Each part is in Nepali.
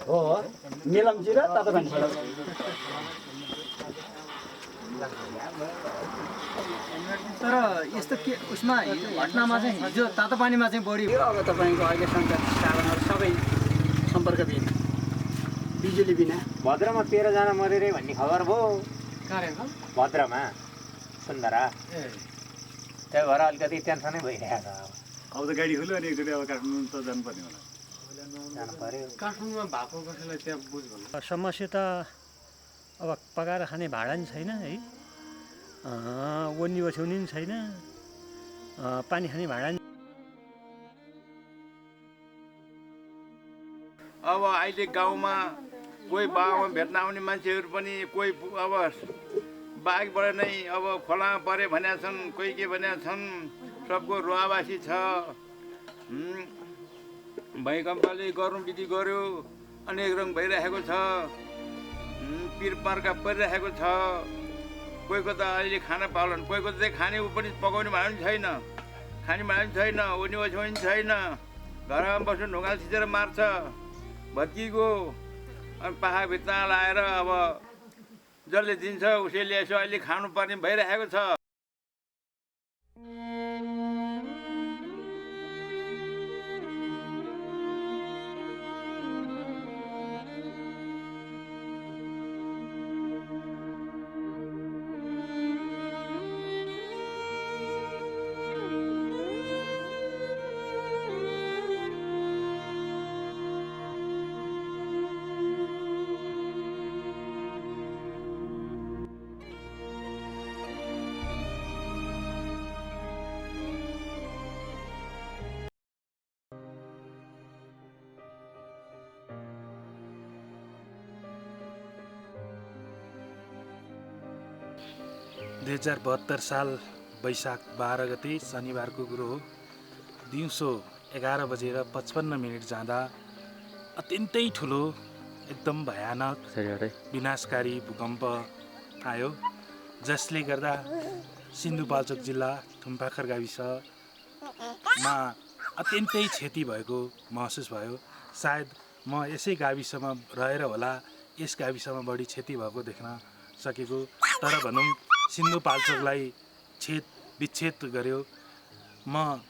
हो मेलम्ची र तातोपानी तर यस्तो के उसमा घटनामा चाहिँ हिजो तातो पानीमा चाहिँ बढी अब तपाईँको अहिले सञ्चार साधनहरू सबै सम्पर्कविहीन बिजुली बिना भद्रमा 13 जना मरे रे भन्ने खबर भयो भद्रमा सुन्दरा त्यही भएर अलिकति टेन्सनै भइरहेको अब त गाडी खोल्यो अनि एकचोटि अब काठमाडौँ त जानुपर्ने होला जानु पर्यो काठमाडौँमा भएको कसैलाई त्यहाँ बुझ भन्नु समस्या त अब पकाएर खाने भाडा नि छैन है ओनी ओछ्याउनी नि छैन पानी खाने भाडा नि अब अहिले गाउँमा कोही बाघमा भेट्न आउने मान्छेहरू पनि कोही अब बाघबाट नै अब खोलामा परे भनेका छन् कोही के भनेका छन् सबको रुवावासी छ भैकम्पाले गरौँ विधि गर्यो अनेक रङ भइरहेको छ पिरपार्का परिरहेको छ कोहीको त अहिले खाना पाउलान् कोहीको चाहिँ खाने ऊ पनि पकाउने भाँडा पनि छैन खाने भाँडा पनि छैन ओनी ओछ्याउनी छैन घरमा बस्नु ढुङ्गा थिचेर मार्छ भत्किएको अनि पाखाभित्र लाएर अब जसले दिन्छ उसैले यसो अहिले खानुपर्ने भइरहेको छ। 2072 साल वैशाख 12 गते शनिबारको कुरो हो। दिउँसो 11:55 जाँदा अत्यन्तै ठुलो एकदम भयानक विनाशकारी भूकम्प आयो, जसले गर्दा सिन्धुपाल्चोक जिल्ला थुम्पाखर गाविसमा अत्यन्तै क्षति भएको महसुस भयो। सायद म यसै गाविसमा रहेर होला यस गाविसमा बढी क्षति भएको देख्न सकेको। तर भनौँ सिन्धुपाल्चोकलाई विच्छेद गर्यो। म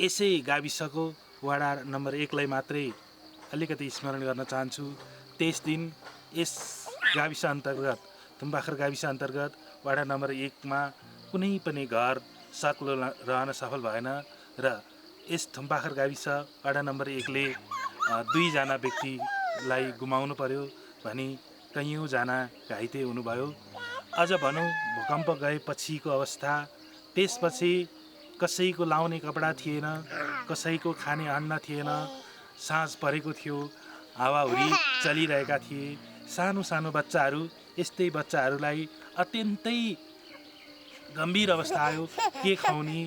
यसै गाविसको वडा नम्बर 1 लाई मात्रै अलिकति स्मरण गर्न चाहन्छु। त्यस दिन यस गाविस अन्तर्गत थुम्पाखर गाविस अन्तर्गत वडा नम्बर 1 मा कुनै पनि घर सक्लो रहन सफल भएन र यस थुम्पाखर गाविस वडा नम्बर 1 ले 2 जना व्यक्तिलाई गुमाउनु पर्यो भने कैयौँ जना घाइते हुनुभयो। अझ भनौँ भूकम्प गएपछिको अवस्था, त्यसपछि कसैको लाउने कपडा थिएन, कसैको खाने अन्न थिएन, साँझ परेको थियो, हावाहुरी चलिरहेका थिए। सानो सानो बच्चाहरू, यस्तै बच्चाहरूलाई अत्यन्तै गम्भीर अवस्था आयो। के खुवाउने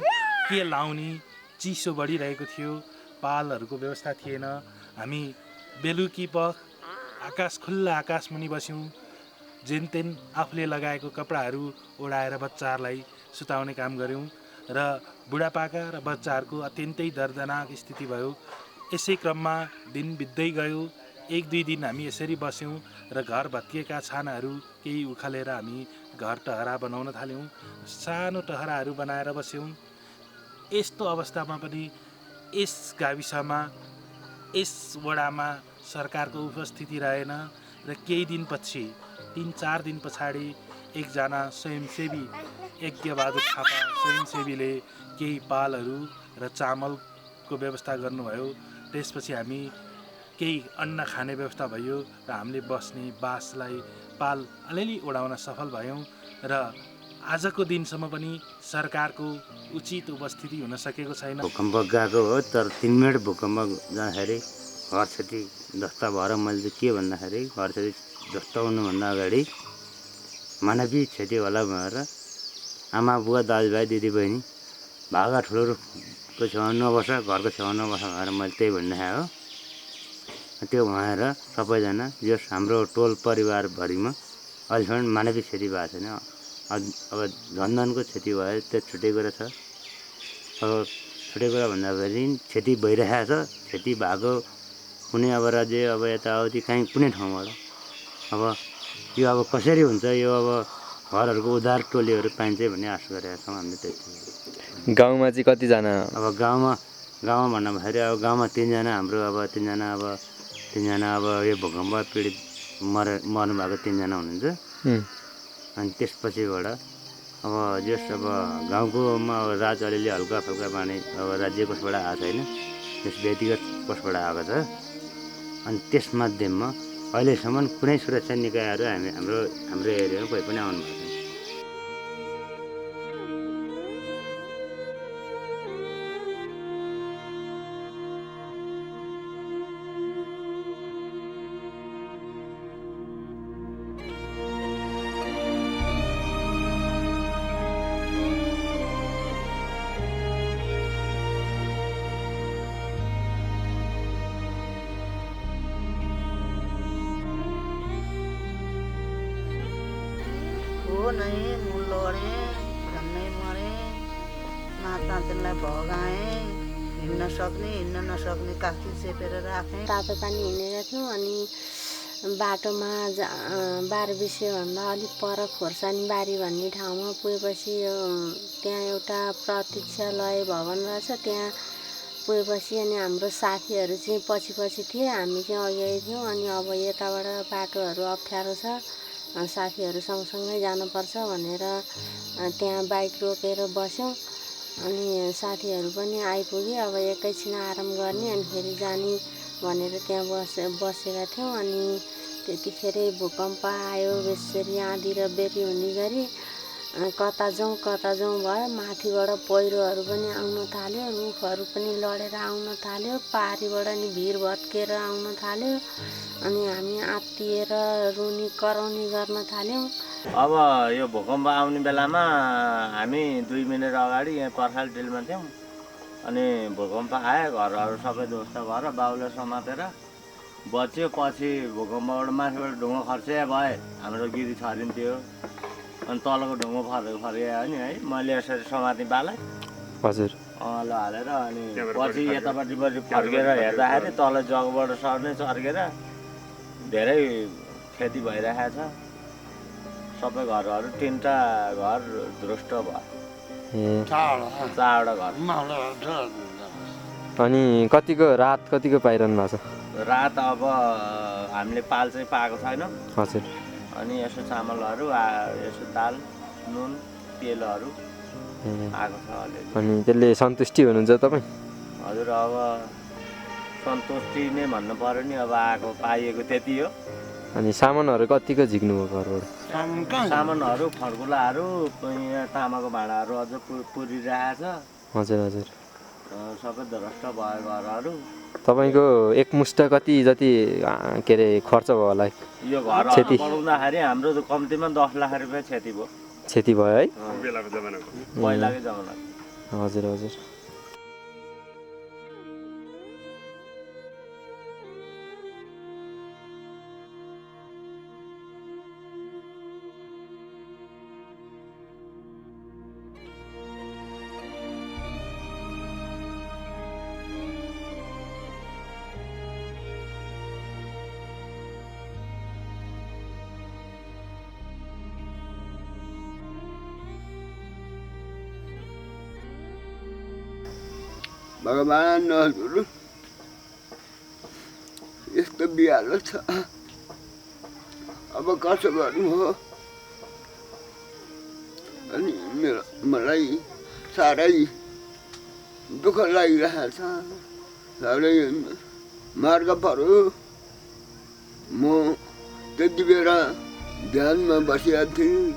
के लाउने, चिसो बढिरहेको थियो, पालहरूको व्यवस्था थिएन। हामी बेलुकी पख खुल्ला आकाश मुनि बस्यौँ। जेनतेन आफूले लगाएको कपडाहरू ओढाएर बच्चाहरूलाई सुताउने काम गऱ्यौँ र बुढापाका र बच्चाहरूको अत्यन्तै दर्दनाक स्थिति भयो। यसै क्रममा दिन बित्दै गयो। 1-2 दिन हामी यसरी बस्यौँ र घर भत्किएका छानाहरू केही उखालेर हामी घर टहरा बनाउन थाल्यौँ। सानो टहराहरू बनाएर बस्यौँ। यस्तो अवस्थामा पनि यस गाविसमा यस वडामा सरकारको उपस्थिति रहेन र केही दिनपछि 3-4 दिन पछाडि एकजना स्वयंसेवी यज्ञबहादुर थापा स्वयंसेवीले केही पालहरू र चामलको व्यवस्था गर्नुभयो। त्यसपछि हामी केही अन्न खाने व्यवस्था भयो र हामीले बस्ने बासलाई पाल अलिअलि उडाउन सफल भयौँ र आजको दिनसम्म पनि सरकारको उचित उपस्थिति हुन सकेको छैन। भूकम्प गएको हो, तर 3 मिनट भूकम्प जाँदाखेरि घर क्षति जस्ता भएर मैले चाहिँ के भन्दाखेरि घर क्षति जस्तो हुनुभन्दा अगाडि मानवीय क्षति होला भनेर आमा बुवा दाजुभाइ दिदीबहिनी भागा ठुलोको छेउमा नबस्छ, घरको छेउमा नबस्छ भनेर मैले त्यही भन्ने हो। त्यो भएर सबैजना यस हाम्रो टोल परिवारभरिमा अहिलेसम्म मानवीय क्षति भएको छैन। अब झन्झनको क्षति भयो, त्यो छुट्टै कुरा छ। अब छुट्टै कुरा भन्दाखेरि क्षति भइरहेको छ। क्षति भएको कुनै अब राज्य अब यताउति कहीँ कुनै ठाउँबाट अब यो अब कसरी हुन्छ, यो अब घरहरूको उद्धार टोलीहरू पाइन्छ भन्ने आशा गरेका छौँ हामीले। त्यति गाउँमा चाहिँ कतिजना? अब गाउँमा भन्दाखेरि अब गाउँमा तिनजना अब यो भूकम्प पीडित मर्नु भएको तिनजना हुनुहुन्छ। अनि त्यसपछिबाट अब जस अब गाउँकोमा अब राज अलिअलि हल्का फुल्का पानी अब राज्य कोषबाट आएको छैन, त्यस व्यक्तिगत कोषबाट आएको छ। अनि त्यसमध्येमा अहिलेसम्म कुनै सुरक्षा निकायहरू हाम्रो एरियामा कोही पनि आउनु भएको छैन। नै मुलोडे झन्नै मरे, मातालाई भगाएँ, हिँड्न सक्ने हिँड्न नसक्ने काखी चेपेर राखेँ। तातो पानी हिँडेका थियौँ अनि बाटोमा 12 विषयभन्दा अलिक पर खोर्सानी बारी भन्ने ठाउँमा पुगेपछि त्यहाँ एउटा प्रतीक्षालय भवन रहेछ, त्यहाँ पुगेपछि अनि हाम्रो साथीहरू चाहिँ पछि थिए, हामी चाहिँ अगाडि थियौँ। अनि अब यताबाट बाटोहरू अप्ठ्यारो छ, साथीहरू सँगसँगै जानुपर्छ भनेर त्यहाँ बाइक रोकेर बस्यौँ। अनि साथीहरू पनि आइपुगे, अब एकैछिन आराम गर्ने अनि फेरि जाने भनेर त्यहाँ बसेका थियौँ। अनि त्यतिखेरै भूकम्प आयो, बेसरी आँधी र बेरी हुने गरी कता जाउँ भयो। माथिबाट पहिरोहरू पनि आउन थाल्यो, रुखहरू पनि लडेर आउन थाल्यो, पारीबाट नि भिर भत्केर आउन थाल्यो। अनि हामी आत्तिएर रुनी कराउने गर्न थाल्यौँ। अब यो भूकम्प आउने बेलामा हामी 2 मिनेट अगाडि यहाँ पर्खाल डिलमा थियौँ। अनि भूकम्प आयो, घरहरू सबै ध्वस्त भएर बाउले समातेर बच्यो। पछि भूकम्पबाट माथिबाट ढुङ्गा खर्सिया भए, हाम्रो गिरी छरिन्थ्यो। अनि तलको ढुङ्गा फर्कियो नि है, मैले यसरी समातेँ बालाई हजुर ल हालेर। अनि पछि यतापट्टि फर्केर हेर्दाखेरि तल जगबाट सर्ने चर्केर धेरै क्षति भइरहेको छ। सबै घरहरू 3टा घर ध्वस्त भयो, 4वटा घर। अनि कतिको रात कतिको पाइरहनु भएको छ? रात अब हामीले पाल चाहिँ पाएको छैन। हजुर। अनि यसो चामलहरू, यसो दाल, नुन, तेलहरू आएको छ अलिअलि। अनि त्यसले सन्तुष्टि हुनुहुन्छ तपाईँ? हजुर, अब सन्तुष्टि नै भन्नु पर्यो नि, अब आएको पाइएको त्यति हो। अनि सामानहरू कतिको झिक्नुभयो घरबाट? सामानहरू फर्कुलाहरू, यहाँ तामाको भाँडाहरू अझ पुरिरहेछ। हजुर हजुर। सबै ध्वस्त भयो घरहरू। तपाईँको एकमुष्ट कति जति के अरे खर्च भयो होला? यो घर बनाउँदाखेरि हाम्रो त कम्तीमा 10 लाख रुपियाँ क्षति भयो। क्षति भयो है? पहिलाकै जमानाको। हजुर हजुर। भगवान् हजुर, यस्तो बिहालो छ, अब कसो गर्नु हो? अनि मलाई साह्रै दुःख लागिरहेछ, साह्रै मार्ग पर्यो। म त्यति बेला ध्यानमा बसेका थिएँ,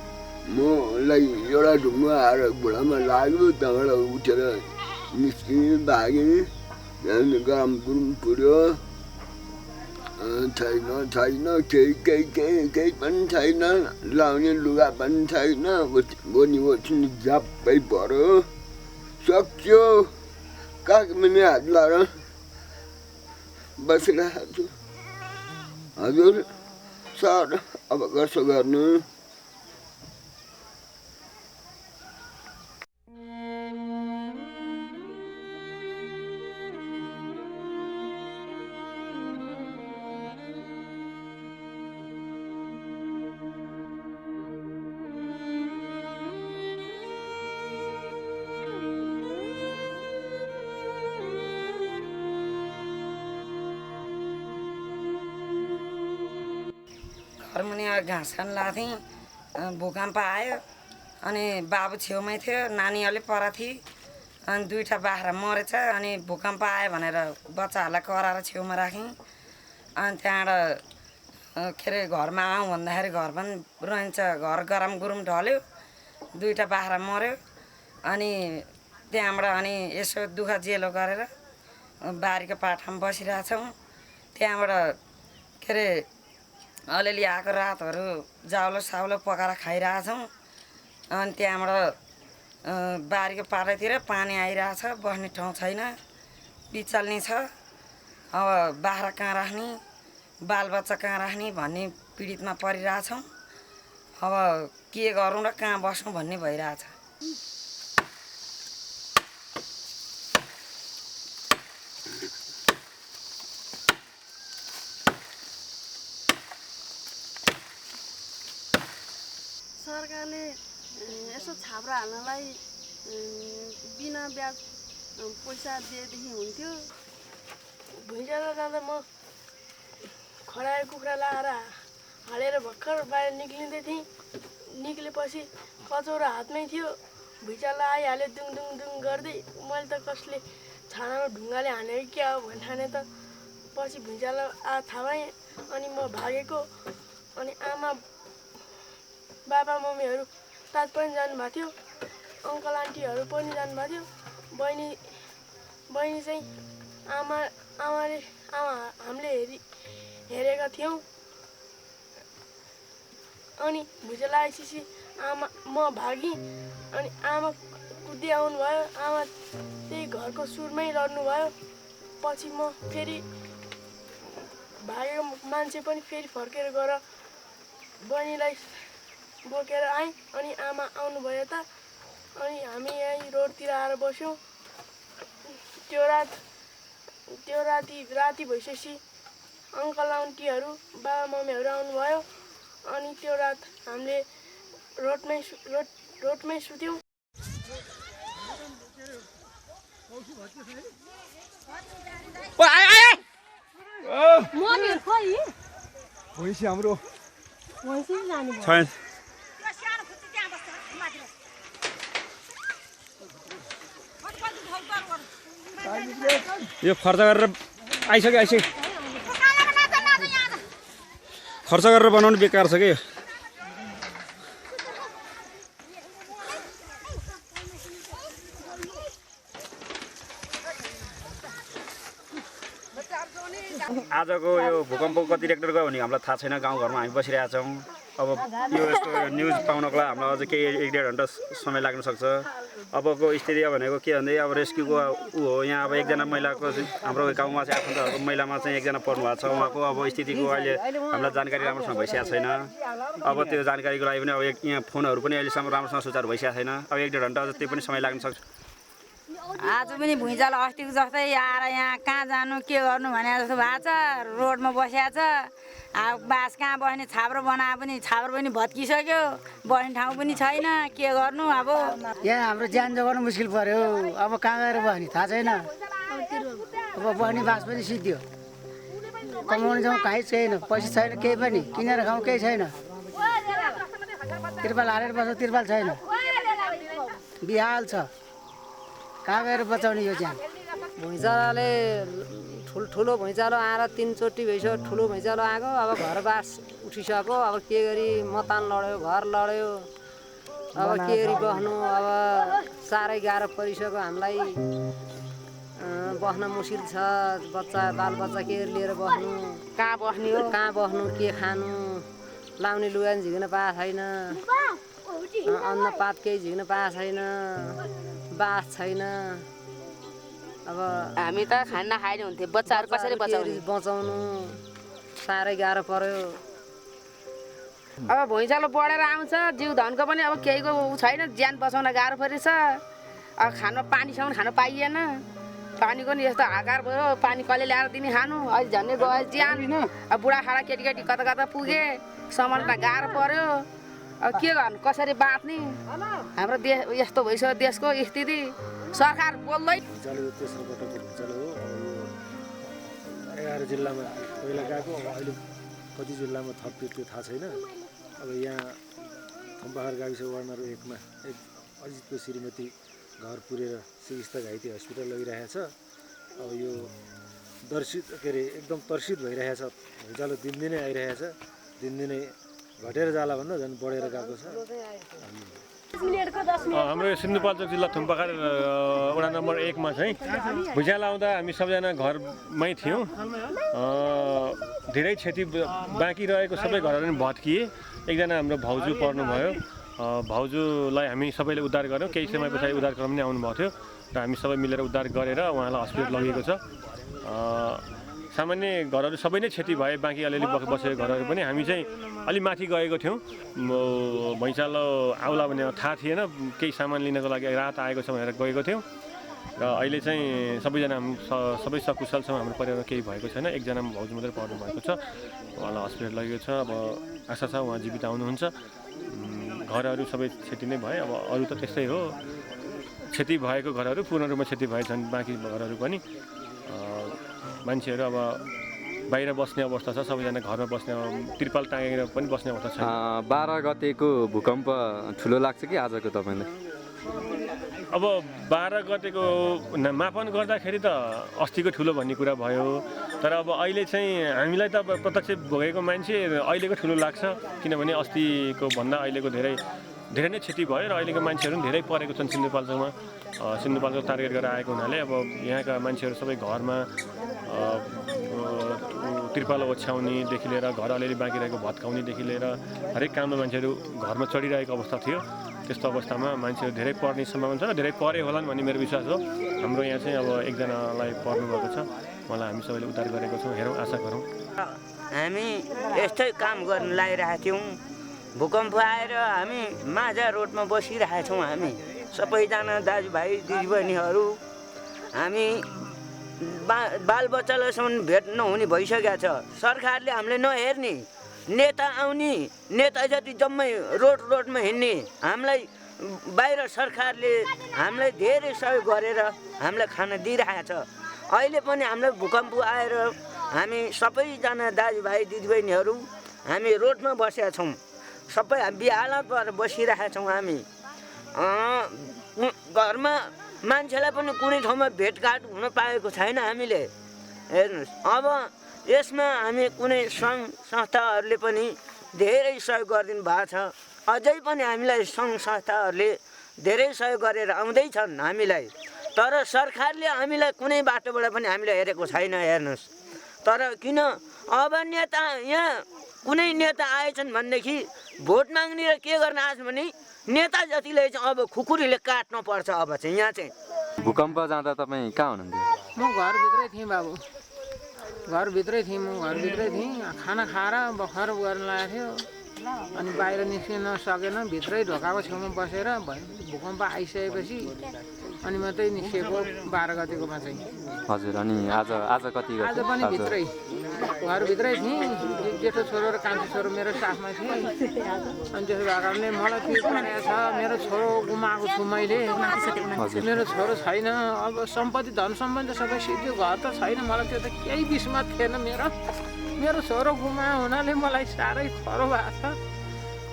मलाई एउटा ढुङ्गा आएर घुँडामा लाग्यो, त्यहाँबाट उठेर निस्किने भागेँ। गरम गुरुम पुऱ्यो, छैन केही पनि छैन, लाउने लुगा पनि छैन, बोनी ओछ्नी झ्याप्पै पऱ्यो, सक्यो। काखमा हात लाएर बसिरहेको छु। हजुर सर, अब कसो गर्नु? घरमुनि घाँस खान लगाएको थिएँ भूकम्प आयो अनि बाबु छेउमै थियो नानीहरूले पर थिए अनि 2टा बाख्रा मरेछ अनि भूकम्प आयो भनेर बच्चाहरूलाई कराएर छेउमा राखेँ अनि त्यहाँबाट के अरे घरमा आउँ भन्दाखेरि घर पनि रहन्छ घर गरम गुरुम ढल्यो 2टा बाख्रा मर्यो अनि त्यहाँबाट अनि यसो दुःख जेलो गरेर बारीको पाठामा बसिरहेछौँ त्यहाँबाट के अरे अलिअलि आएको रातहरू जाउलो साउलो पकाएर खाइरहेछौँ अनि त्यहाँबाट बारीको पाटैतिर पानी आइरहेछ बस्ने ठाउँ छैन बिचल्ने छ अब बाख्रा कहाँ राख्ने बालबच्चा कहाँ राख्ने भन्ने पीडितमा परिरहेछौँ अब के गरौँ र कहाँ बसौँ भन्ने भइरहेछ सरकारले यसो छाप्रा हाल्नलाई बिना ब्याज पैसा दिएदेखि हुन्थ्यो भुइँचालो जाँदा म खरायो कुखुरा लगाएर हालेर भर्खर बाहिर निक्लिँदै थिएँ निक्लेपछि कचौरा हातमै थियो भुइँचालो आइहाल्यो दुङ दुङ दुङ गर्दै मैले त कसले छानामा ढुङ्गाले हानेको क्या हो भन्ने ठाने त पछि भुइँचालो थाहा पाएँ अनि म भागेको अनि आमा बाबा मम्मीहरू ताज पनि जानुभएको थियो अङ्कल आन्टीहरू पनि जानुभएको थियो बहिनी चाहिँ हामीले हेरेका थियौँ अनि भुइँचालो आएपछि म भागेँ अनि आमा कुद्दै आउनुभयो आमा त्यही घरको सुरमै लड्नुभयो पछि म फेरि भागेको मान्छे पनि फेरि फर्केर गएर बहिनीलाई बोकेर आएँ अनि आमा आउनुभयो यता अनि हामी यहीँ रोडतिर आएर बस्यौँ त्यो राति भइसकेपछि अङ्कल आन्टीहरू बाबा मम्मीहरू आउनुभयो अनि त्यो रात हामीले रोडमै सुत्यौँ भैँसी हाम्रो छैन यो खर्च गरेर आइसक्यो खर्च गरेर बनाउनु बेकार छ कि आजको यो भूकम्प कति रेक्टर गयो भने हामीलाई थाहा छैन गाउँघरमा हामी बसिरहेका छौँ अब यो यस्तो न्युज पाउनको लागि हामीलाई अझै केही 1-1.5 घन्टा समय लाग्न सक्छ अबको स्थिति भनेको के भन्दै अब रेस्क्युको ऊ हो यहाँ अब एकजना महिलाको हाम्रो गाउँमा चाहिँ आफन्तहरूको महिलामा चाहिँ एकजना पर्नु भएको छ उहाँको अब स्थितिको अहिले हामीलाई जानकारी राम्रोसँग भइसकेको छैन अब त्यो जानकारीको लागि पनि अब यहाँ फोनहरू पनि अहिलेसम्म राम्रोसँग सुचारू भइसकेको छैन अब 1-1.5 घन्टा अझै त्यो पनि समय लाग्न सक्छ आज पनि भुइँचालो अस्तिको जस्तै आएर यहाँ कहाँ जानु के गर्नु भने जस्तो भएको छ रोडमा बसिया छ अब बास कहाँ बस्ने छाप्रो बनाए पनि छाप्रो पनि भत्किसक्यो बस्ने ठाउँ पनि छैन के गर्नु अब यहाँ हाम्रो ज्यान जोगाउनु मुस्किल पर्यो अब कहाँ गएर बस्ने थाहा छैन अब बस्ने बास पनि सिद्धियो कमाउने ठाउँ कहीँ छैन पैसा छैन केही पनि किनेर खाउँ केही छैन तिर्पाल हालेर बस्छ तिर्पाल छैन बिहाल छ कहाँ गएर बचाउने यो ज्यान भुइँचालोले ठुलो भुइँचालो आएर 3 चोटि भइसक्यो ठुलो भुइँचालो आएको अब घर बास उठिसक्यो अब के गरी मतान लड्यो घर लड्यो अब के गरी बस्नु अब साह्रै गाह्रो परिसक्यो हामीलाई बस्न मुस्किल छ बालबच्चा के गरी लिएर बस्नु कहाँ बस्ने हो कहाँ बस्नु के खानु लाउने लुगा झिक्न पाएको छैन अन्नपात केही झिक्न पाएको छैन बास छैन अब हामी त खाना खाएन हुन्थ्यो बच्चाहरू कसरी बचाउनु साह्रै गाह्रो पर्यो अब भुइँचालो बढेर आउँछ जिउ धनको पनि अब केहीको उ छैन ज्यान बचाउन गाह्रो परेछ अब खान पानीसम्म खान पाइएन पानीको नि यस्तो हाकार भयो पानी कसले ल्याएर दिने खानु अहिले झन्डै गयो ज्यान अब बुढाखाडा केटीकेटी कता कता पुगे सम्हाल्न गाह्रो पर्यो अब के गर्नु कसरी बाँच्ने हाम्रो देश यस्तो भइसक्यो देशको स्थिति सरकार बोल्दै तेस्रो पटक भुइँचालो हो 11 जिल्लामा पहिला गएको अहिले कति जिल्लामा थपियो त्यो थाहा छैन। अब यहाँ थम्पाहार गाविस वार्ड नम्बर 1 मा एक अजितको श्रीमती घर पुरेर चिकित्सा घाइते हस्पिटल लगिरहेको छ। अब यो दर्शित के अरे एकदम तर्सित भइरहेको छ। भुइँचालो दिनदिनै आइरहेको छ, दिनदिनै घटेर जाला भन्दा झन् बढेर गएको छ। हाम्रो सिन्धुपाल्चोक जिल्ला थुम्पाखार वडा नम्बर 1 मा चाहिँ भुइँचालो आउँदा हामी सबैजना घरमै थियौँ। धेरै क्षति बाँकी रहेको सबै घरहरू पनि भत्किए। एकजना हाम्रो भाउजू पर्नुभयो। भाउजूलाई हामी सबैले उद्धार गऱ्यौँ। केही समय पछाडि उद्धारकर्मी पनि आउनुभएको थियो र हामी सबै मिलेर उद्धार गरेर उहाँलाई हस्पिटल लगेको छ। सामान्य घरहरू सबै नै क्षति भए, बाँकी अलिअलि बसेको घरहरू पनि। हामी चाहिँ अलि माथि गएको थियौँ, भुइँचालो आउला भने थाहा थिएन, केही सामान लिनको लागि रात आएको छ भनेर गएको थियौँ। र अहिले चाहिँ सबैजना सबै सकुशल छौँ। हाम्रो परिवारमा केही भएको छैन। एकजना भाउजू मात्रै पर्नु भएको छ, उहाँलाई हस्पिटल लगेको छ। अब आशा छ उहाँ जीवित आउनुहुन्छ। घरहरू सबै क्षति नै भए। अब अरू त त्यस्तै हो, क्षति भएको घरहरू पूर्ण रूपमा क्षति भएछन्। बाँकी घरहरू पनि मान्छेहरू अब बाहिर बस्ने अवस्था छ, सबैजना घरमा बस्ने, तिरपाल टाँगेर पनि बस्ने अवस्था छ। 12 गतेको भूकम्प ठुलो लाग्छ कि आजको तपाईँलाई? अब 12 गतेको मापन गर्दाखेरि त अस्तिको ठुलो भन्ने कुरा भयो। तर अब अहिले चाहिँ हामीलाई त अब प्रत्यक्ष भोगेको मान्छे अहिलेको ठुलो लाग्छ, किनभने अस्तिको भन्दा अहिलेको धेरै नै क्षति भयो र अहिलेको मान्छेहरू पनि धेरै परेको छन् सिन्धुपाल्चोकमा। सिन्धुपाल्चोक टार्गेट गरेर आएको हुनाले अब यहाँका मान्छेहरू सबै घरमा तिरपाल ओछ्याउनेदेखि लिएर घर अलिअलि बाँकी रहेको भत्काउनेदेखि लिएर हरेक काममा मान्छेहरू घरमा चढिरहेको अवस्था थियो। त्यस्तो अवस्थामा मान्छेहरू धेरै पर्ने सम्भावना छ र धेरै परे होलान् भन्ने मेरो विश्वास हो। हाम्रो यहाँ चाहिँ अब एकजनालाई पर्नुभएको छ, उहाँलाई हामी सबैले उद्धार गरेको छौँ। हेरौँ, आशा गरौँ। हामी यस्तै काम गर्न लागिरहेका थियौँ। भूकम्प आएर हामी माझा रोडमा बसिरहेछौँ। हामी सबैजना दाजुभाइ दिदीबहिनीहरू हामी बालबच्चालाईसम्म भेट नहुने भइसकेको छ। सरकारले हामीले नहेर्ने, नेता आउने, नेता जति जम्मै रोडमा हिँड्ने, हामीलाई बाहिर सरकारले हामीलाई धेरै सहयोग गरेर हामीलाई खाना दिइरहेको छ। अहिले पनि हामीलाई भूकम्प आएर हामी सबैजना दाजुभाइ दिदीबहिनीहरू हामी रोडमा बसेका छौँ। सबै बिहालत भएर बसिरहेका छौँ। हामी घरमा मान्छेलाई पनि कुनै ठाउँमा भेटघाट हुन पाएको छैन हामीले। हेर्नुहोस्, अब यसमा हामी कुनै सङ्घ संस्थाहरूले पनि धेरै सहयोग गरिदिनु भएको छ। अझै पनि हामीलाई सङ्घ संस्थाहरूले धेरै सहयोग गरेर आउँदैछन् हामीलाई। तर सरकारले हामीलाई कुनै बाटोबाट पनि हामीलाई हेरेको छैन। हेर्नुहोस्, तर किन अब नेता यहाँ कुनै नेता आएछन् भनेदेखि भोट माग्ने र के गर्न आएछन् भने नेता जतिले चाहिँ अब खुकुरीले काट्नु पर्छ। अब चाहिँ यहाँ चाहिँ भूकम्प जाँदा तपाईँ कहाँ हुनुहुन्थ्यो? म घरभित्रै थिएँ बाबु, घरभित्रै थिएँ। म घरभित्रै थिएँ। खाना खाएर भर्खर गर्न लागेको थियो। अनि बाहिर निस्किन सकेन, भित्रै ढोकाको छेउमा बसेर भूकम्प आइसकेपछि अनि मात्रै निस्किएको 12 गतेकोमा चाहिँ। हजुर, अनि आज कति गते? आज पनि भित्रै घरभित्रै थिएँ। जेठो छोरो र कान्छो छोरो मेरो साथमा थिएँ। अनि त्यसो भएको कारणले मलाई के परेको छ, मेरो छोरो गुमाएको छु मैले। मेरो छोरो छैन। अब सम्पत्ति धन सम्पत्ति सबै सिद्धियो, घर त छैन। मलाई त्यो त केही किस्मत थिएन। मेरो छोरो गुमायो हुनाले मलाई साह्रै खरो भएको छ।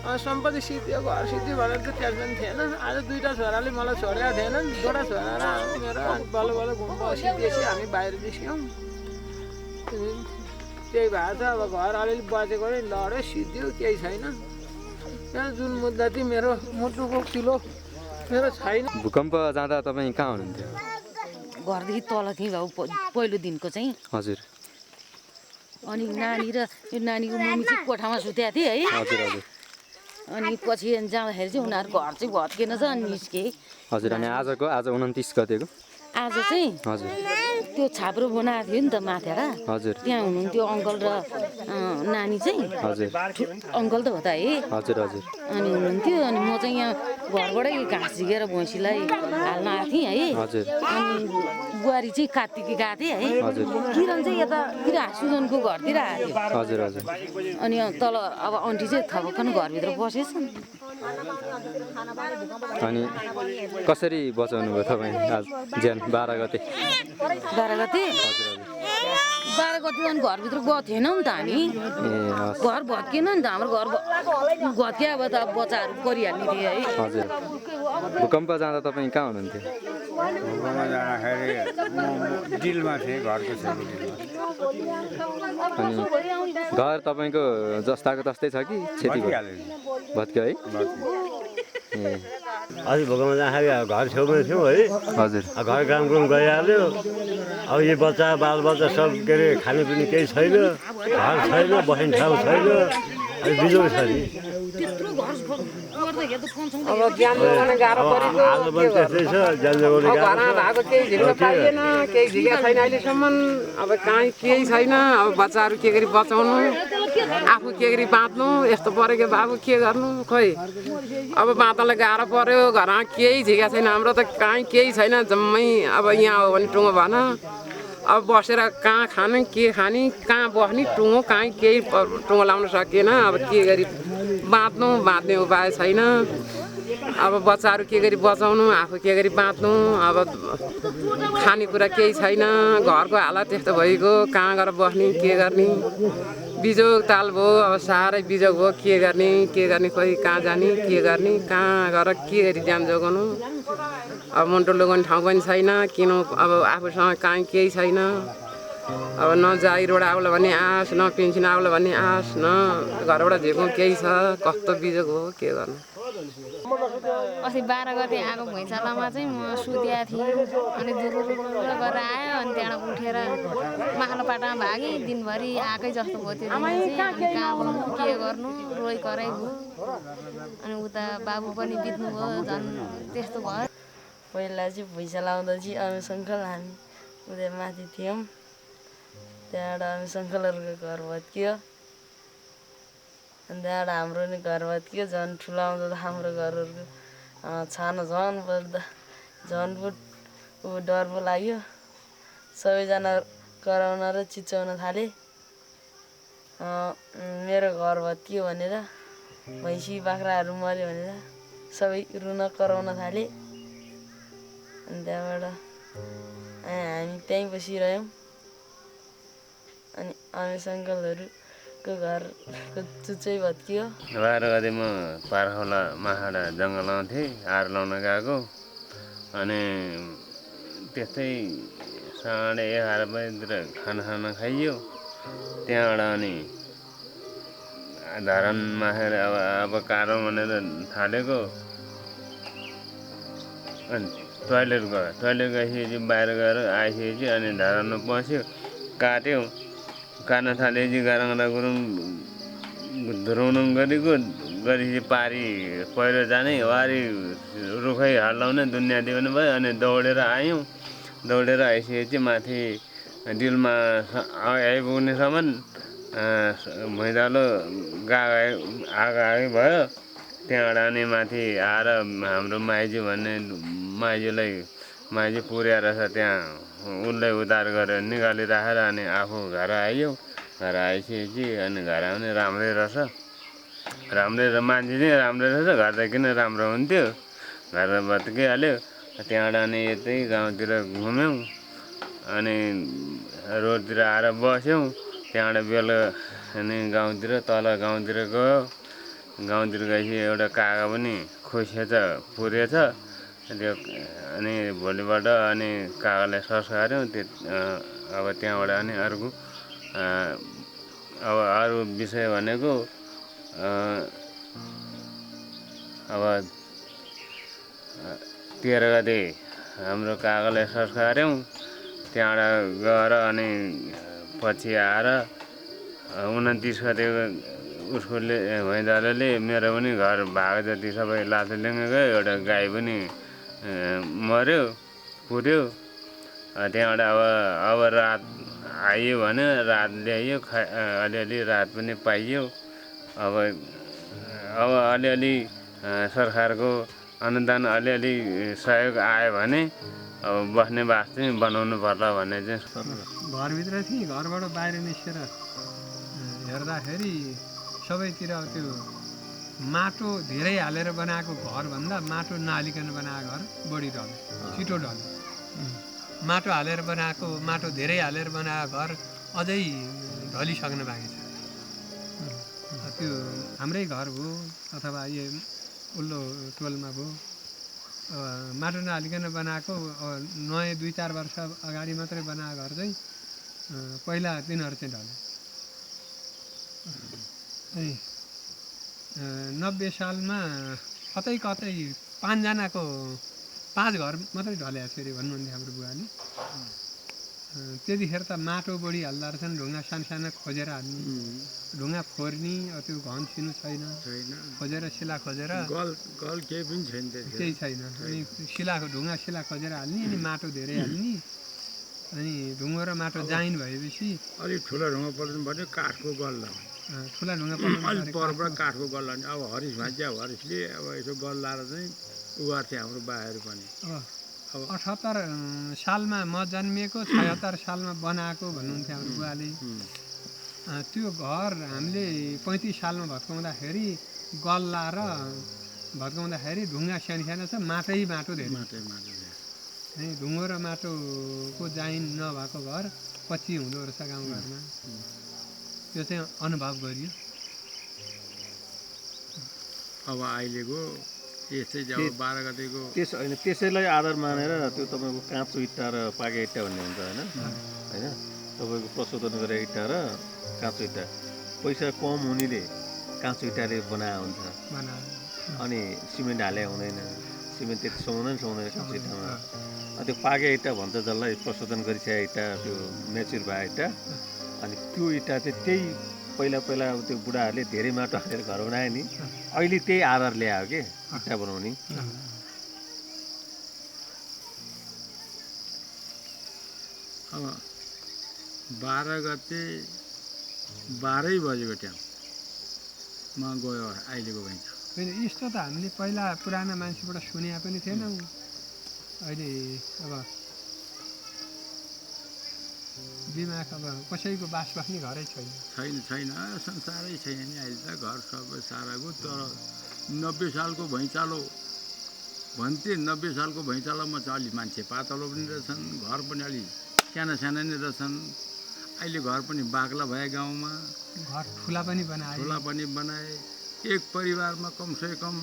सम्पत्ति सिद्धियो, घर सिद्धियो भनेर त टेन्सन थिएन। आज 2टा छोराले मलाई छोडेका थिएनन्। 2टा छोरा र मेरो बल्ल गुम्बा सिद्धिएपछि हामी बाहिर निस्क्यौँ। त्यही भएको छ। अब घर अलिअलि बचेको नै लड्यो, सिद्धियो, केही छैन। यहाँ जुन मुद्दा थियो मेरो मुटुको किलो मेरो छैन। भूकम्प जाँदा तपाईँ कहाँ हुनुहुन्थ्यो? घरदेखि तल थिएँ बाबु, पहिलो दिनको चाहिँ। हजुर। अनि नानी र यो नानीको मम्मी चाहिँ कोठामा सुतेको थिएँ है। हजुर हजुर। अनि पछि जाँदाखेरि चाहिँ उनीहरूको घर चाहिँ भत्केन छ, अनि निस्के। हजुर, अनि आज 29 गतेको आज चाहिँ हजुर त्यो छाप्रो बनाएको थियो नि त माथेर। हजुर। त्यहाँ हुनुहुन्थ्यो अङ्कल र नानी चाहिँ। हजुर। अङ्कल त हो त है। हजुर हजुर। अनि हुनुहुन्थ्यो। अनि म चाहिँ यहाँ घरबाटै घाँस झिकेर भैँसीलाई हाल्न आएको थिएँ है। हजुर। अनि बुहारी चाहिँ कात्तिकी गएको थिएँ है। हजुर। किरण चाहिँ यतातिर सुजनको घरतिर आएको थियो। हजुर हजुर। अनि तल अब आन्टी चाहिँ थपक्कन घरभित्र बसेछ। अनि कसरी बचाउनु भयो तपाईँ आज ज्यान 12 गते? 12 गते 12 गते अनि घरभित्र गएको थिएनौँ नि त हामी घर भत्किएन नि त हाम्रो घर भत्किया अब त बच्चाहरू परिहाल्ने थियो है हजुर भूकम्प जाँदा तपाईँ कहाँ हुनुहुन्थ्यो भूकम्प जाँदाखेरि डिलमा थिएँ घरको छेउमा अनि घर तपाईँको जस्ताको तस्तै छ कि क्षति भत्क्यो है अस्ति भूकम्प जाँदाखेरि घर छेउमै थियौँ है हजुर घर काम कुम गइहाल्यो अब यो बच्चा बालबच्चा सब के अरे खानेपिउने केही छैन घर छैन बस्ने ठाउँ छैन अनि बिजोग छ नि अब ज्यान जोगाउन गाह्रो परेको आज पनि त्यस्तै छ ज्यान जोगाउन घरमा भएको केही झिक्न पाइएन केही झिकेको छैन अहिलेसम्म अब कहीँ केही छैन अब बच्चाहरू के गरी बचाउनु आफू के गरी बाँच्नु यस्तो परेको बाबु के गर्नु खोइ अब बाँच्नलाई गाह्रो पर्यो घरमा केही झिकेको छैन हाम्रो त कहीँ केही छैन जम्मै अब यहाँ हो भने टुङ्गो भएन अब बसेर कहाँ खाने के खाने कहाँ बस्ने टुङ्गो कहीँ केही टुङ्गो लाउन सकिएन अब के गरी बाँच्ने उपाय छैन अब बच्चाहरू के गरी बचाउनु आफू के गरी बाँच्नु अब खानेकुरा केही छैन घरको हालत त्यस्तो भइगयो कहाँ गएर बस्ने के गर्ने बिजोग ताल भयो अब साह्रै बिजोग भयो के गर्ने खोइ कहाँ जाने के गर्ने कहाँ गएर के गरी ज्यान जोगाउनु अब मुन्टो लगाउने ठाउँ पनि छैन किन अब आफूसँग कहीँ केही छैन अब न जागिरबाट आउला भन्ने आश न पेन्सन आउला भन्ने आश न घरबाट झेक्नु केही छ कस्तो बिजोग हो के गर्नु अस्ति 12 गते आएको भुइँचालोमा चाहिँ म सुत्या थिएँ अनि दुरुरु गरेर आयो अनि त्यहाँबाट उठेर माखालो पाटामा भागेँ दिनभरि आएकै जस्तो भयो त्यो दिन चाहिँ अनि कहाँ बस्नु के गर्नु रोइ कराइ भयो अनि उता बाबु पनि बित्नुभयो झन् त्यस्तो भयो पहिला चाहिँ भुइँचालो आउँदा चाहिँ अमी सङ्कल हामी उता माथि थियौँ त्यहाँबाट अमी सङ्कलहरूको घर भत्कियो अनि त्यहाँबाट हाम्रो नि घर भत्कियो झन् ठुलो आउँदा त हाम्रो घरहरूको छानो झन् बस्दा झन् ऊ डर पो लाग्यो सबैजना कराउन र चिच्याउन थाले मेरो घर भत्कियो भनेर भैँसी बाख्राहरू मऱ्यो भनेर सबै रुन कराउन थाले अनि त्यहाँबाट हामी त्यहीँ बसिरह्यौँ अनि हामी सङ्कलहरूको घरको चुच्चै भत्कियो 12 गते म पारखोला माहाडा जङ्गल आउँथेँ आर लाउन गएको अनि त्यस्तै 11:30 बजीतिर खाना खाइयो त्यहाँबाट अनि धरान माखेर अब कारो भनेर थालेको अनि टोइलेट गएपछि बाहिर गएर आइसकेपछि अनि धरानमा पस्यो काट्यो काट्न थालेपछि गाराङ्गा गुरुङ धुराउनु गरेपछि पारी पहिरो जाने वारी रुखै हल्लाउने दुनियाँ दिउने भयो अनि दौडेर आइसकेपछि माथि डिलमा आइपुग्नेसम्म भुइँचालो आगो भयो त्यहाँबाट अनि माथि आएर हाम्रो माइजू भन्ने माइजू पुर्याएर छ त्यहाँ उसलाई उद्धार गरेर निकालिराखेर अनि आफू घर आइयो घर आइसकेपछि अनि घर आउने राम्रै रहेछ मान्छे चाहिँ राम्रै रहेछ घर त किन राम्रो हुन्थ्यो घर त भत्किहाल्यो त्यहाँबाट अनि यतै गाउँतिर घुम्यौँ अनि रोडतिर आएर बस्यौँ त्यहाँबाट बेलुका अनि तल गाउँतिर गयो गाउँतिर गएपछि एउटा कागा पनि खुसिएछ पुरेछ त्यो अनि भोलिबाट अनि कागालाई सस्कार्यौँ अब त्यहाँबाट अनि अर्को अब अरू विषय भनेको अब 13 गते हाम्रो कागालाई सस्कार्यौँ त्यहाँबाट गएर अनि पछि आएर 29 गते उसको भैँचालोले मेरो पनि घर भाग जति सबै लाथुलिङ्ग गयो एउटा गाई पनि मर्यो पुर्यो त्यहाँबाट अब रात आइयो भने रात ल्याइयो अलिअलि रात पनि पाइयो अब अलिअलि सरकारको अनुदान अलिअलि सहयोग आयो भने अब बस्ने बास चाहिँ बनाउनु पर्ला भन्ने चाहिँ घरभित्र थिएँ घरबाट बाहिर निस्केर हेर्दाखेरि सबैतिर त्यो माटो धेरै हालेर बनाएको घरभन्दा माटो नहालिकन बनाएको घर बढी ढल्यो छिटो ढल्यो माटो धेरै हालेर बनाएको घर अझै ढलिसक्न बाँकी छ। त्यो हाम्रै घर भयो अथवा यो उल्लो टोलमा भयो माटो नहालिकन बनाएको नयाँ 2-4 वर्ष अगाडि मात्रै बनाएको घर चाहिँ पहिला तिनीहरू चाहिँ ढले। अनि 90 सालमा कतै 5 जनाको 5 घर मात्रै ढलेको छ अरे भन्नुहुन्थ्यो हाम्रो बुवाले। त्यतिखेर त माटो बढी हाल्दो रहेछन्, ढुङ्गा सानो खोजेर हाल्ने, ढुङ्गा फोर्ने, त्यो घन सिनु छैन, खोजेर सिला खोजेर केही छैन। अनि ढुङ्गा सिला खोजेर हाल्ने, अनि माटो धेरै हाल्ने, अनि ढुङ्गो र माटो जाइन भएपछि अलिक ठुलो ढुङ्गा पल्नु पर्यो, काठको गल्ला ठुला ढुङ्गा अलिक परबाट काठको गल्ला नि। अब हरिस भान्च्या हरिसले अब यसो गल्लाएर चाहिँ उगार्थे हाम्रो बाहरू पनि। अब 78 सालमा म जन्मिएको, 76 सालमा बनाएको भन्नुहुन्थ्यो हाम्रो बुवाले। त्यो घर हामीले 35 सालमा भत्काउँदाखेरि गल्ला र भत्काउँदाखेरि ढुङ्गा सानो छ, माटो धेरै। ढुङ्गो र माटोको जाइन नभएको घर पछि हुँदो रहेछ गाउँघरमा। त्यो चाहिँ अनुभव गरियो। अब अहिलेको यस्तै जब 12 गतेको त्यसैलाई आधार मानेर त्यो तपाईँको काँचो इट्टा र पाके इट्टा भन्ने हुन्छ होइन होइन तपाईँको प्रशोधन गरेर इट्टा र काँचो इट्टा पैसा कम हुनेले काँचो इट्टाले बनाएको हुन्छ अनि सिमेन्ट हाले हुँदैन, सिमेन्ट त्यति सुहाउँदैन काँचो इट्टामा। त्यो पाके इट्टा भन्छ जसलाई प्रशोधन गरिसकेको इट्टा, त्यो मेच्युर भएको इट्टा। अनि त्यो इट्टा चाहिँ त्यही पहिला अब त्यो बुढाहरूले धेरै माटो हालेर घर बनायो नि, अहिले त्यही आधार ल्यायो के इट्टा बनाउने। अब 12 गते 12 बजेको टाइममा गयो अहिलेको भन्छ। यस्तो त हामीले पहिला पुराना मान्छेबाट सुने पनि थिएनौँ। अहिले अब दिमाग अब कसैको बास बस्ने घरै छैन, संसारै छैन नि अहिले त। घर सबै साराको। तर 90 सालको भैँचालो भन्थे, 90 सालको भैँचालोमा चाहिँ अलि मान्छे पातलो पनि रहेछन्, घर पनि अलि साना नै रहेछन्। अहिले घर पनि बाक्ला भए, गाउँमा घर ठुला पनि बनाए। एक परिवारमा कमसेकम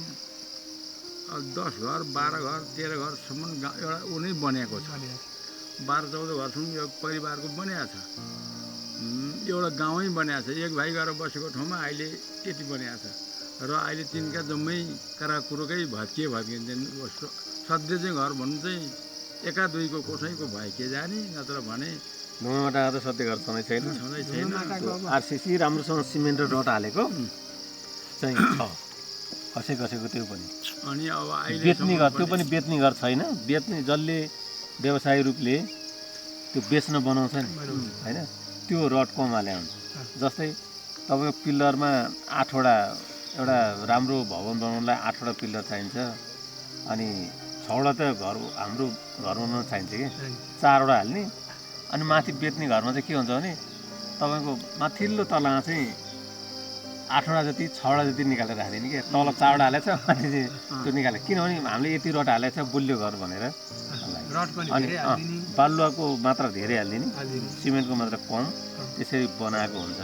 10 घर 12 घर 13 घरसम्म एउटा ऊ नै बनेको छ। 12-14 घरसम्म यो परिवारको बनिएको छ। एउटा गाउँै बनिएको छ। एक भाइ गएर बसेको ठाउँमा अहिले त्यति बनिएको छ। र अहिले तिनका जम्मै कराकुरोकै भत्किन्छन्। सधैँ चाहिँ घर भन्नु चाहिँ 1-2को कसैको भए के जाने, नत्र भने ढुङ्गामाटा त सधैँ घर छँदै छैन। आरसिसी राम्रोसँग सिमेन्ट र रड हालेको चाहिँ छ कसैको त्यो पनि। अनि अब अहिले बेच्ने घर, त्यो पनि बेच्ने घर छैन। बेच्ने जसले व्यवसायिक रूपले त्यो बेच्न बनाउँछ नि होइन, त्यो रड कम हाले हुन्छ। जस्तै तपाईँको पिल्लरमा 8वटा, एउटा राम्रो भवन बनाउनलाई 8वटा पिल्लर चाहिन्छ। अनि 6वटा त हाम्रो घर बनाउन चाहिन्छ कि 4वटा हाल्ने। अनि माथि बेच्ने घरमा चाहिँ के हुन्छ भने तपाईँको माथिल्लो तलामा चाहिँ 8वटा जति 6वटा जति निकालेर हालिदिने कि। तल 4वटा हालेको छ, माथि चाहिँ त्यो निकाले। किनभने हामीले यति रड हालेको छ बलियो घर भनेर। अनि बालुवाको मात्रा धेरै हालिदिने, सिमेन्टको मात्रा कम, त्यसरी बनाएको हुन्छ।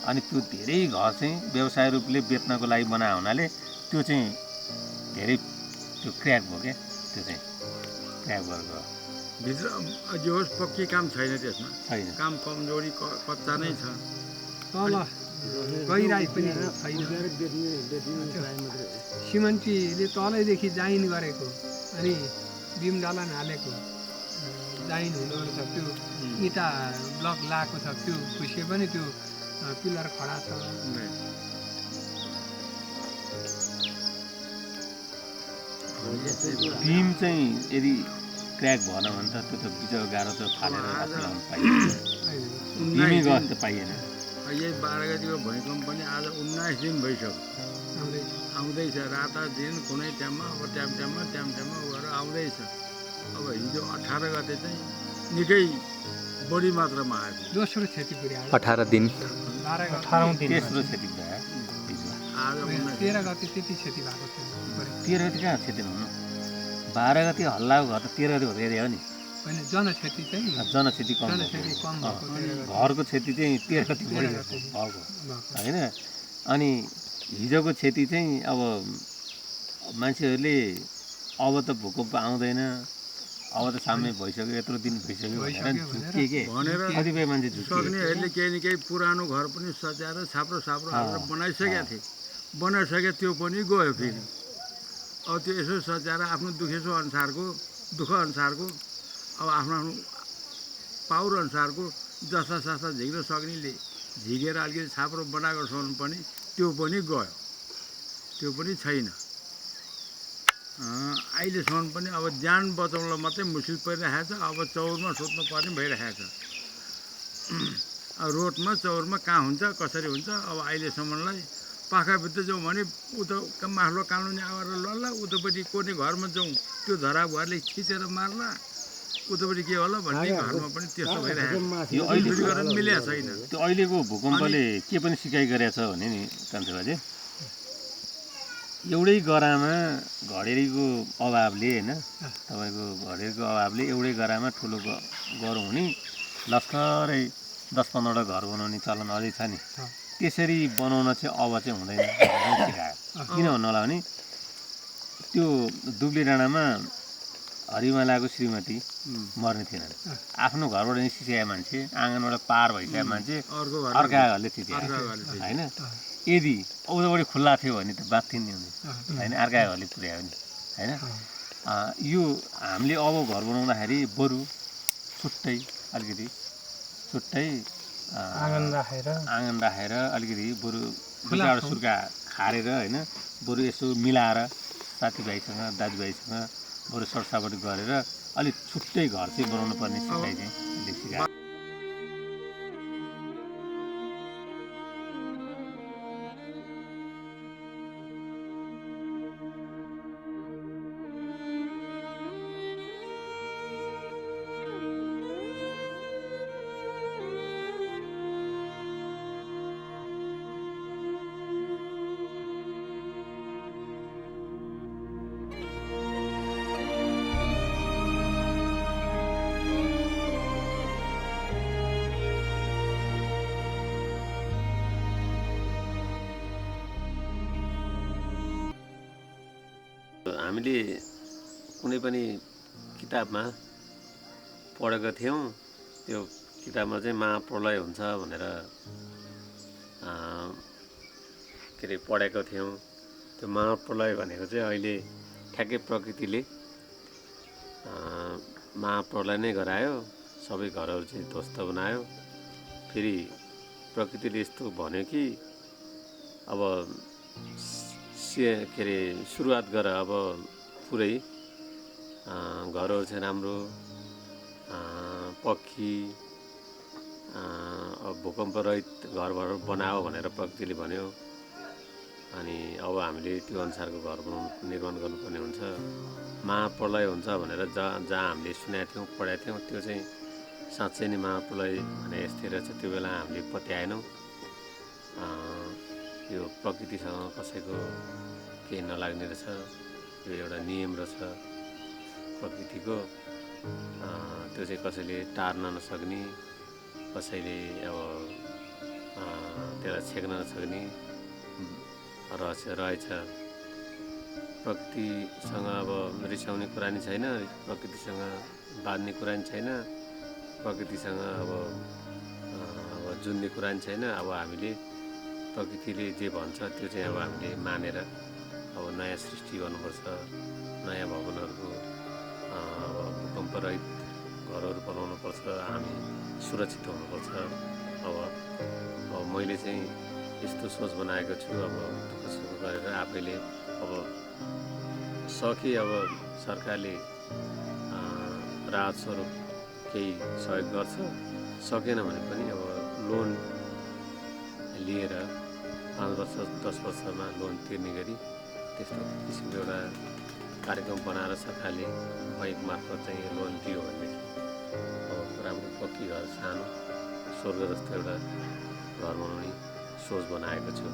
अनि त्यो धेरै घर चाहिँ व्यवसाय रूपले बेच्नको लागि बनाएको हुनाले त्यो चाहिँ धेरै त्यो क्र्याक भयो क्या। त्यो चाहिँ क्र्याक भएको भित्र जो होस् पक्की काम छैन त्यसमा। काम कमजोरी कच्चा नै छ। गहिराई पनि छैन। सिमेन्टीले तलैदेखि जाइन गरेको, अनि बिम डलन हालेको जाइन हुँदो रहेछ। त्यो इँटा ब्लक लगाएको छ, त्यो खुसे पनि त्यो पिलर खडा छ। बिम चाहिँ यदि क्र्याक भएन भने त त्यो त बिजो गाह्रो त फालेर ल्याउनु पाइएन, बिमै गएर त पाइएन। यही 12 गतिको भुइँकम्प पनि आज 19 दिन भइसक्यो आउँदैछ। रातादिन कुनै टाइममा अब टाइममा गएर आउँदैछ। अब हिजो 18 गते चाहिँ निकै बढी मात्रामा आयो। दोस्रो क्षति पुर्यायो 18 दिन। 18औं दिन तेस्रो क्षति पुर्यायो। आज 13 गते त्यति क्षति भएको थियो। 13 गते कहाँ क्षति हुनु, 12 गते हल्लाको घर त 13 गते हुँदै हो नि। होइन जनक्षति चाहिँ जनक्षति कम जनक्षति कम भएको घरको क्षति चाहिँ 13 गति बढी भएको होइन। अनि हिजोको क्षति चाहिँ अब मान्छेहरूले अब त भूकम्प आउँदैन, अब त साम्य भइसक्यो, यत्रो दिन भइसक्यो भनेर कतिपय मान्छे सक्नेहरूले केही न केही पुरानो घर पनि सजाएर छाप्रो हालेर बनाइसकेका थिए, बनाइसके त्यो पनि गयो फेरि। अब त्यो यसो सजाएर आफ्नो दुःख अनुसारको अब आफ्नो पावर अनुसारको जस्ता सस्ता झिक्न सक्नेले झिकेर अलिकति छाप्रो बनाएको छ भने पनि त्यो पनि गयो, त्यो पनि छैन। अहिलेसम्म पनि अब ज्यान बचाउन मात्रै मुस्किल परिरहेको छ। अब चौरमा सोध्नु पर्ने भइरहेको छ। रोडमा चौरमा कहाँ हुन्छ कसरी हुन्छ अब अहिलेसम्मलाई पाखाभित्र जाउँ भने उता माथिल्लो कानुनी आएर लड्ला, उतापट्टि कोर्ने घरमा जाउँ त्यो धरा भुवाले खिचेर मार्ला, उतापट्टि के होला भन्ने घरमा पनि त्यस्तो भइरहेको मिलेको छैन। त्यो अहिलेको भूकम्पले के पनि सिकाइ गरेको छ भने नि कान्छा बाजे, एउटै गरामा घडेरीको अभावले होइन, तपाईँको घडेरीको अभावले एउटै गरामा ठुलो गरौँ हुने लस्करै 10-15वटा घर बनाउने चलन अझै छ नि। त्यसरी बनाउन चाहिँ अब चाहिँ हुँदैन सिकायो। किन भन्नु होला भने त्यो दुब्ली डाँडामा हरिमालाको श्रीमती मर्ने थिएनन्। आफ्नो घरबाट निस्किसकेको मान्छे, आँगनबाट पार भइसकेको मान्छे अर्का घरले थिचेको होइन। यदि उतापट्टि खुल्ला थियो भने त बाँच्थ्यो नि होइन, अर्का घरले पुर्यायो नि होइन। यो हामीले अब घर बनाउँदाखेरि बरु छुट्टै अलिकति आँगन राखेर अलिकति बरु दुईवटा सुर्खा खारेर होइन, बरु यसो मिलाएर साथीभाइसँग दाजुभाइसँग बरु सरसापट गरेर अलिक छुट्टै घर चाहिँ बनाउनु पर्ने सिकाइ चाहिँ सिकायो। हामीले कुनै पनि किताबमा पढेको थियौँ, त्यो किताबमा चाहिँ महाप्रलय हुन्छ भनेर के अरे पढेको थियौँ। त्यो महाप्रलय भनेको चाहिँ अहिले ठ्याक्कै प्रकृतिले महाप्रलय नै गरायो, सबै घरहरू चाहिँ ध्वस्त बनायो। फेरि प्रकृतिले यस्तो भन्यो कि अब के अरे सुरुवात गर, अब पुरै घरहरू चाहिँ राम्रो पक्की भूकम्प रहित घरहरू बनाओ भनेर प्रकृतिले भन्यो। अनि अब हामीले त्यो अनुसारको घर निर्माण गर्नुपर्ने हुन्छ। महाप्रलय हुन्छ भनेर जहाँ हामीले सुनेका थियौँ पढेका थियौँ त्यो चाहिँ साँच्चै नै महाप्रलय भने यस्तै रहेछ। त्यो बेला हामीले पत्याएनौँ। यो प्रकृतिसँग कसैको केही नलाग्ने रहेछ, यो एउटा नियम रहेछ प्रकृतिको। त्यो चाहिँ कसैले टार्न नसक्ने, कसैले अब त्यसलाई छेक्न नसक्ने रहेछ। प्रकृतिसँग अब रिसाउने कुरा नि छैन, प्रकृतिसँग बाँध्ने कुरा नि छैन, प्रकृतिसँग अब जुन्ने कुरा नि छैन। अब हामीले प्रकृतिले जे भन्छ त्यो चाहिँ अब हामीले मानेर अब नयाँ सृष्टि गर्नुपर्छ, नयाँ भवनहरूको भूकम्प रहित घरहरू बनाउनुपर्छ, हामी सुरक्षित हुनुपर्छ। अब मैले चाहिँ यस्तो सोच बनाएको छु। अब दुःख सुख गरेर आफैले अब सके अब सरकारले राहत स्वरूप केही सहयोग गर्छ, सकेन भने पनि अब लोन लिएर 5 वर्ष 10 वर्षमा लोन तिर्ने गरी त्यस्तो किसिमको एउटा कार्यक्रम बनाएर सरकारले बैङ्क मार्फत चाहिँ लोन दियो भने अब राम्रो पक्की घर, सानो स्वर्ग जस्तो एउटा घर बनाउने सोच बनाएको छु।